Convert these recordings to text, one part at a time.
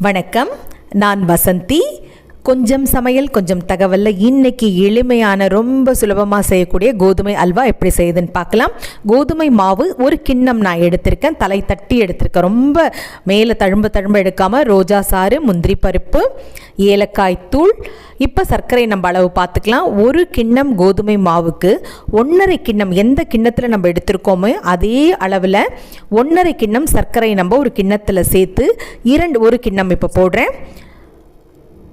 வணக்கம், நான் வசந்தி. கொஞ்சம் சமையல் கொஞ்சம் தகவலில் இன்றைக்கி எளிமையான ரொம்ப சுலபமாக செய்யக்கூடிய கோதுமை அல்வா எப்படி செய்யுதுன்னு பார்க்கலாம். கோதுமை மாவு ஒரு கிண்ணம் நான் எடுத்திருக்கேன், தலை தட்டி எடுத்திருக்கேன். ரொம்ப மேலே தழும்ப எடுக்காமல் ரோஜா சாறு, முந்திரி பருப்பு, ஏலக்காய் தூள். இப்போ சர்க்கரை நம்ம அளவு பார்த்துக்கலாம். ஒரு கிண்ணம் கோதுமை மாவுக்கு 1.5 கிண்ணம், எந்த கிண்ணத்தில் நம்ம எடுத்திருக்கோமோ அதே அளவில் 1.5 கிண்ணம் சர்க்கரை நம்ம ஒரு கிண்ணத்தில் சேர்த்து ஒரு கிண்ணம் இப்போ போடுறேன்.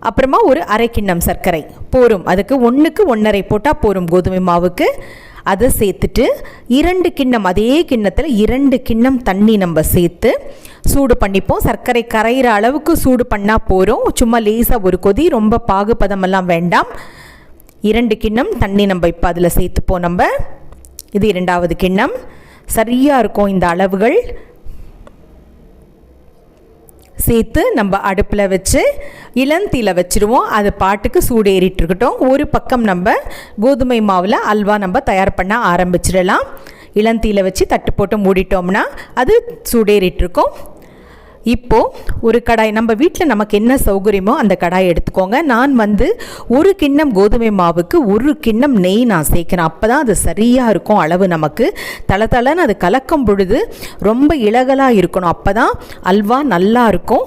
அப்புறமா ஒரு அரை கிண்ணம் சர்க்கரை போரும். அதுக்கு 1க்கு 1.5 போட்டால் போரும் கோதுமை மாவுக்கு. அதை சேர்த்துட்டு 2 கிண்ணம், அதே கிண்ணத்தில் 2 கிண்ணம் தண்ணி நம்ம சேர்த்து சூடு பண்ணிப்போம். சர்க்கரை கரைகிற அளவுக்கு சூடு பண்ணால் போரும். சும்மா லேசாக ஒரு கொதி, ரொம்ப பாகுபதமெல்லாம் வேண்டாம். 2 கிண்ணம் தண்ணி நம்ம இப்போ அதில் சேர்த்துப்போம். நம்ம இது 2வது கிண்ணம். சரியாக இருக்கும் இந்த அளவுகள். சேர்த்து நம்ம அடுப்பில் வச்சு இளந்தீயில் வச்சுருவோம். அது பாட்டுக்கு சூடு ஏறிட்டு இருக்கட்டும். ஒரு பக்கம் நம்ம கோதுமை மாவில் அல்வா நம்ம தயார் பண்ண ஆரம்பிச்சிடலாம். இளந்தீயில் வச்சு தட்டு போட்டு மூடிட்டோம்னா அது சூடேறிட்டு இருக்கும். இப்போது ஒரு கடாய், நம்ம வீட்டில் நமக்கு என்ன சௌகரியமோ அந்த கடாயை எடுத்துக்கோங்க. நான் ஒரு கிண்ணம் கோதுமை மாவுக்கு 1 கிண்ணம் நெய் நான் சேர்க்கிறேன். அப்போ தான் அது சரியாக இருக்கும் அளவு. நமக்கு தளன்னு அது கலக்கும் பொழுது ரொம்ப இலகலாக இருக்கணும். அப்போ தான் அல்வா நல்லா இருக்கும்.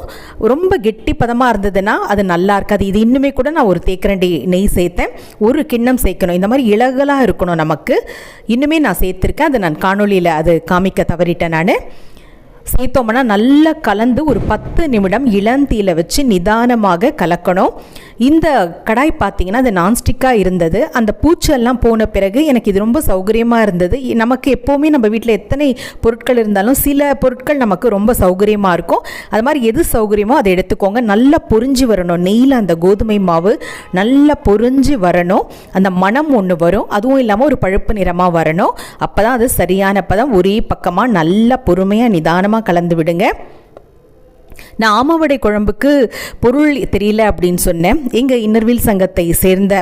ரொம்ப கெட்டி பதமாக இருந்ததுன்னா அது நல்லா இருக்காது. இது இன்னுமே கூட நான் ஒரு தேக்கரண்டி நெய் சேர்த்தேன். 1 கிண்ணம் சேர்க்கணும். இந்த மாதிரி இலகலாக இருக்கணும் நமக்கு. இன்னுமே நான் சேர்த்துருக்கேன். அதை நான் காணொலியில் அது காமிக்க தவறிட்டேன். நான் சேர்த்தோம்னா நல்லா கலந்து ஒரு 10 நிமிடம் இளந்தீயில் வச்சு நிதானமாக கலக்கணும். இந்த கடாய் பார்த்திங்கன்னா அது நான்ஸ்டிக்காக இருந்தது. அந்த பூச்செல்லாம் போன பிறகு எனக்கு இது ரொம்ப சௌகரியமாக இருந்தது. நமக்கு எப்போவுமே நம்ம வீட்டில் எத்தனை பொருட்கள் இருந்தாலும் சில பொருட்கள் நமக்கு ரொம்ப சௌகரியமாக இருக்கும். அது மாதிரி எது சௌகரியமோ அதை எடுத்துக்கோங்க. நல்லா பொரிஞ்சு வரணும். நெய்யில் அந்த கோதுமை மாவு நல்லா பொரிஞ்சு வரணும். அந்த மணம் ஒன்று வரும். அதுவும் இல்லாமல் ஒரு பழுப்பு நிறமாக வரணும். அப்போ தான் அது சரியான பதம். ஒரே பக்கமாக நல்லா பொறுமையாக நிதானமாக கலந்து விடுங்க. நான் ஆமவடை குழம்புக்கு பொருள் தெரியல அப்படின்னு சொன்னேன். எங்கள் இன்னர்வில் சங்கத்தை சேர்ந்த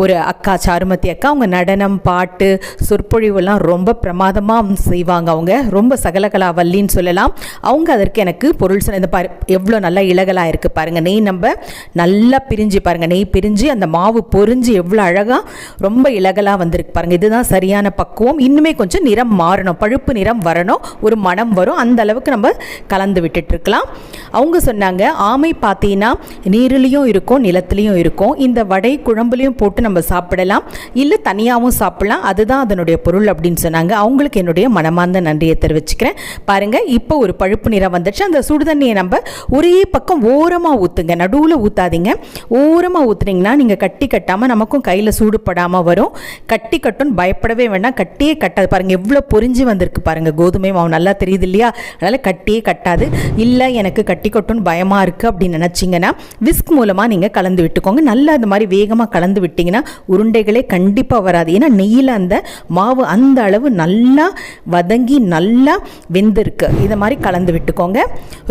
ஒரு அக்கா, சாருமதி அக்கா, அவங்க நடனம், பாட்டு, சொற்பொழிவெல்லாம் ரொம்ப பிரமாதமாக செய்வாங்க. அவங்க ரொம்ப சகலகலா வல்லின்னு சொல்லலாம். அவங்க அதற்கு எனக்கு பொருள் சொன்ன. இந்த எவ்வளோ நல்லா இலகலாக இருக்குது பாருங்கள். நெய் நம்ம நல்லா பிரிஞ்சு பாருங்கள். நெய் பிரிஞ்சு அந்த மாவு பொரிஞ்சு எவ்வளோ அழகாக ரொம்ப இலகலாக வந்திருக்கு பாருங்கள். இதுதான் சரியான பக்குவம். இன்னுமே கொஞ்சம் நிறம் மாறணும், பழுப்பு நிறம் வரணும், ஒரு மணம் வரும். அந்த அளவுக்கு நம்ம கலந்து விட்டுட்டு இருக்கலாம். அவங்க சொன்னாங்க, ஆமை பார்த்தீங்கன்னா நீரிலையும் இருக்கும், நிலத்துலையும் இருக்கும். இந்த வடை குழம்புலையும் போட்டு நம்ம சாப்பிடலாம், இல்லை தனியாகவும் சாப்பிடலாம். அதுதான் அதனுடைய பொருள் அப்படின்னு சொன்னாங்க. அவங்களுக்கு என்னுடைய மனமார்ந்த நன்றியை தெரிவிச்சுக்கிறேன். பாருங்கள், இப்போ ஒரு பழுப்பு நிறம் வந்துடுச்சு. அந்த சுடுதண்ணியை நம்ம ஒரே பக்கம் ஓரமாக ஊற்றுங்க, நடுவில் ஊற்றாதீங்க. ஓரமாக ஊற்றுனீங்கன்னா நீங்கள் கட்டி கட்டாமல் நமக்கும் கையில் சூடுபடாமல் வரும். கட்டி கட்டுன்னு பயப்படவே வேண்டாம். கட்டியே கட்டாது. பாருங்கள் எவ்வளோ பொரிஞ்சு வந்திருக்கு பாருங்கள். கோதுமை மாவு நல்லா தெரியுது இல்லையா? அதனால் கட்டியே கட்டாது. இல்லை எனக்கு கட்டி கட்டுன்னு பயமாக இருக்குது அப்படின்னு நினச்சிங்கன்னா விஸ்க் மூலமாக நீங்கள் கலந்து விட்டுக்கோங்க. நல்லா அந்த மாதிரி வேகமாக கலந்து விட்டிங்கன்னா உருண்டைகளே கண்டிப்பாக வராது. ஏன்னா நெய்யில் அந்த மாவு அந்த அளவு நல்லா வதங்கி நல்லா வெந்திருக்கு. இதை மாதிரி கலந்து விட்டுக்கோங்க.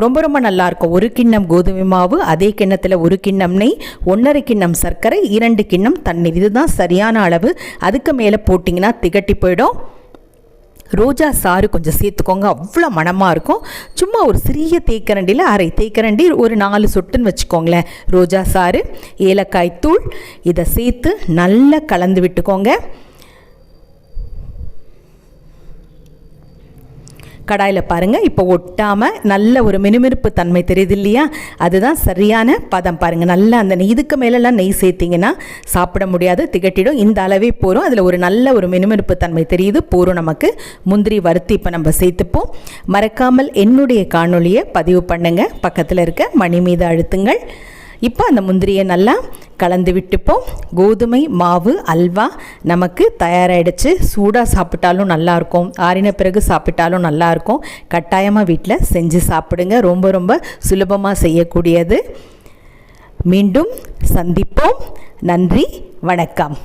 ரொம்ப ரொம்ப நல்லாயிருக்கும். 1 கிண்ணம் கோதுமை மாவு, அதே கிண்ணத்தில் 1 கிண்ணம் நெய், 1.5 கிண்ணம் சர்க்கரை, 2 கிண்ணம் தண்ணீர். இதுதான் சரியான அளவு. அதுக்கு மேலே போட்டிங்கன்னா திகட்டி போயிடும். ரோஜா சாறு கொஞ்சம் சேர்த்துக்கோங்க, அவ்வளோ மணமாக இருக்கும். சும்மா ஒரு சிறிய தேக்கரண்டியில் அரை தேக்கரண்டி, ஒரு 4 சொட்டுன்னு வச்சுக்கோங்களேன் ரோஜா சாறு, ஏலக்காய் தூள். இதை சேர்த்து நல்லா கலந்து விட்டுக்கோங்க. கடாயில் பாருங்கள், இப்போ ஒட்டாமல் நல்ல ஒரு மினுமினுப்பு தன்மை தெரியுது இல்லையா? அதுதான் சரியான பதம். பாருங்கள், நல்லா அந்த இதுக்கு மேலெல்லாம் நெய் சேர்த்திங்கன்னா சாப்பிட முடியாது, திகட்டிடும். இந்த அளவே போகிறோம். அதில் ஒரு நல்ல ஒரு மினுமினுப்பு தன்மை தெரியுது, போகிறோம். நமக்கு முந்திரி வறுத்து இப்போ நம்ம சேர்த்துப்போம். மறக்காமல் என்னுடைய காணொலியை பதிவு பண்ணுங்கள். பக்கத்தில் இருக்க மணி மீது அழுத்துங்கள். இப்போ அந்த முந்திரியை நல்லா கலந்து விட்டுப்போம். கோதுமை மாவு அல்வா நமக்கு தயாராகிடுச்சு. சூடாக சாப்பிட்டாலும் நல்லாயிருக்கும், ஆறின பிறகு சாப்பிட்டாலும் நல்லாயிருக்கும். கட்டாயமாக வீட்டில் செஞ்சு சாப்பிடுங்க. ரொம்ப ரொம்ப சுலபமாக செய்யக்கூடியது. மீண்டும் சந்திப்போம். நன்றி, வணக்கம்.